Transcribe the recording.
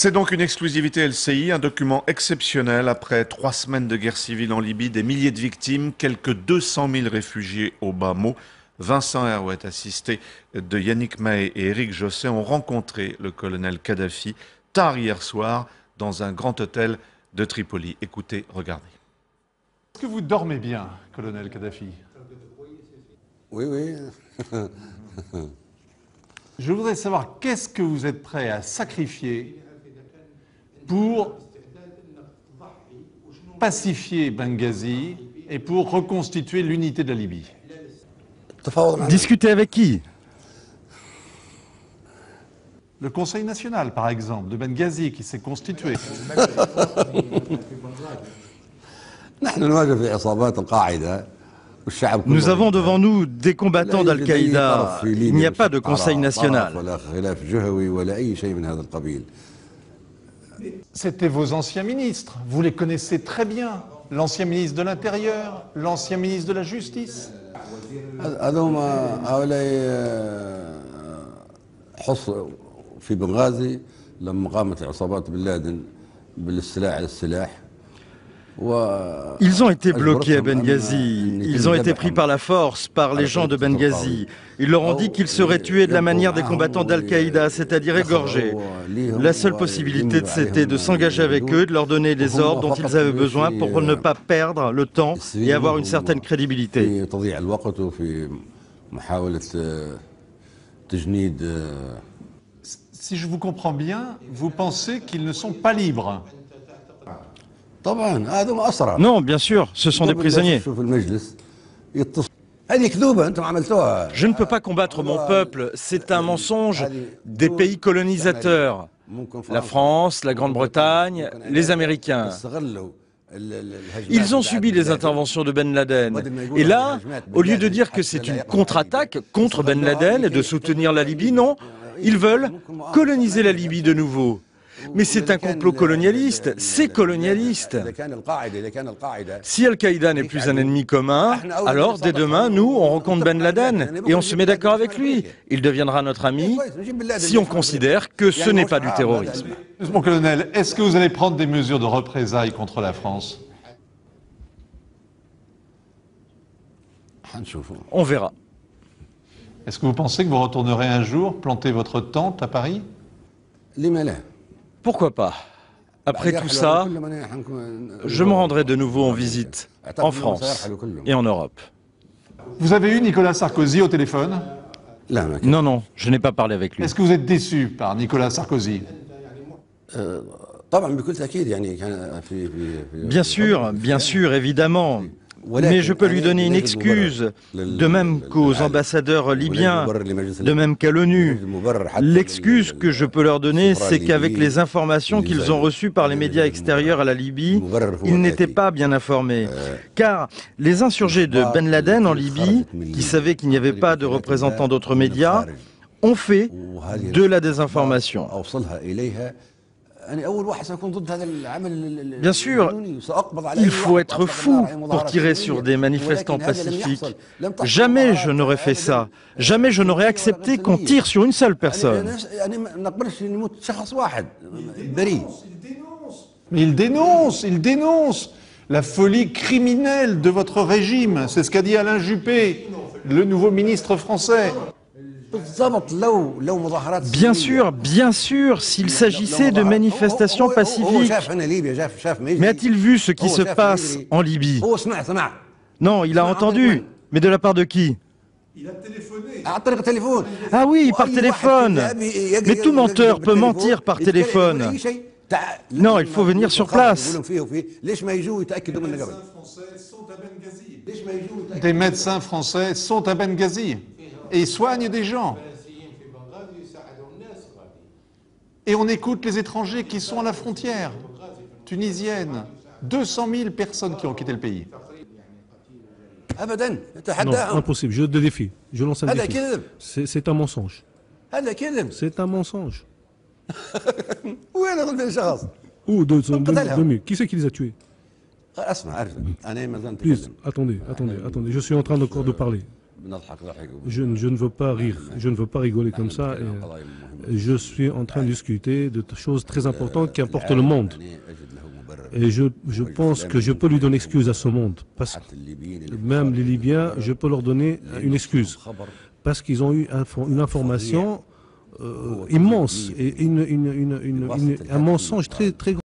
C'est donc une exclusivité LCI, un document exceptionnel. Après 3 semaines de guerre civile en Libye, des milliers de victimes, quelques 200 000 réfugiés au bas mot. Vincent Herouet, assisté de Yannick Mahé et Éric Josset, ont rencontré le colonel Kadhafi tard hier soir dans un grand hôtel de Tripoli. Écoutez, regardez. Est-ce que vous dormez bien, colonel Kadhafi? Oui, oui. Je voudrais savoir qu'est-ce que vous êtes prêt à sacrifier pour pacifier Benghazi et pour reconstituer l'unité de la Libye. Discuter avec qui? Le Conseil national, par exemple, de Benghazi, qui s'est constitué. Nous avons devant nous des combattants d'Al-Qaïda. Il n'y a pas de Conseil national. C'était vos anciens ministres. Vous les connaissez très bien. L'ancien ministre de l'Intérieur, l'ancien ministre de la Justice. في بنغازي لما قامت عصابات بن لادن بالاستيلاء على السلاح. Ils ont été bloqués à Benghazi, ils ont été pris par la force, par les gens de Benghazi. Ils leur ont dit qu'ils seraient tués de la manière des combattants d'Al-Qaïda, c'est-à-dire égorgés. La seule possibilité, c'était de s'engager avec eux, de leur donner les ordres dont ils avaient besoin pour ne pas perdre le temps et avoir une certaine crédibilité. Si je vous comprends bien, vous pensez qu'ils ne sont pas libres. Non, bien sûr, ce sont des prisonniers. Je ne peux pas combattre mon peuple, c'est un mensonge des pays colonisateurs. La France, la Grande-Bretagne, les Américains. Ils ont subi les interventions de Ben Laden. Et là, au lieu de dire que c'est une contre-attaque contre Ben Laden et de soutenir la Libye, non, ils veulent coloniser la Libye de nouveau. Mais c'est un complot colonialiste, c'est colonialiste. Si Al-Qaïda n'est plus un ennemi commun, alors dès demain, nous, on rencontre Ben Laden et on se met d'accord avec lui. Il deviendra notre ami si on considère que ce n'est pas du terrorisme. Mon colonel, est-ce que vous allez prendre des mesures de représailles contre la France? On verra. Est-ce que vous pensez que vous retournerez un jour planter votre tente à Paris? Pourquoi pas? Après tout ça, je me rendrai de nouveau en visite en France et en Europe. Vous avez eu Nicolas Sarkozy au téléphone? Non, non, je n'ai pas parlé avec lui. Est-ce que vous êtes déçu par Nicolas Sarkozy? Bien sûr, évidemment. Mais je peux lui donner une excuse, de même qu'aux ambassadeurs libyens, de même qu'à l'ONU. L'excuse que je peux leur donner, c'est qu'avec les informations qu'ils ont reçues par les médias extérieurs à la Libye, ils n'étaient pas bien informés. Car les insurgés de Ben Laden en Libye, qui savaient qu'il n'y avait pas de représentants d'autres médias, ont fait de la désinformation. Bien sûr, il faut être fou pour tirer sur des manifestants pacifiques. Jamais je n'aurais fait ça. Jamais je n'aurais accepté qu'on tire sur une seule personne. Mais il dénonce la folie criminelle de votre régime. C'est ce qu'a dit Alain Juppé, le nouveau ministre français. Bien sûr, s'il s'agissait de manifestations pacifiques. Mais a-t-il vu ce qui se passe en Libye? Non, il a entendu. Mais de la part de qui? Il a téléphoné. Ah oui, par téléphone. Mais tout menteur peut mentir par téléphone. Non, il faut venir sur place. Des médecins français sont à Benghazi et soignent des gens. Et on écoute les étrangers qui sont à la frontière tunisienne. 200 000 personnes qui ont quitté le pays. Non, impossible, je te défie. Je lance un défi. C'est un mensonge. C'est un mensonge. Où qui c'est qui les a tués? Plus, attendez, je suis en train encore de parler. Je ne veux pas rire, je ne veux pas rigoler comme ça. Je suis en train de discuter de choses très importantes qui importent le monde. Et je pense que je peux lui donner excuse à ce monde. Parce que même les Libyens, je peux leur donner une excuse. Parce qu'ils ont eu une information immense et un mensonge très, très grand.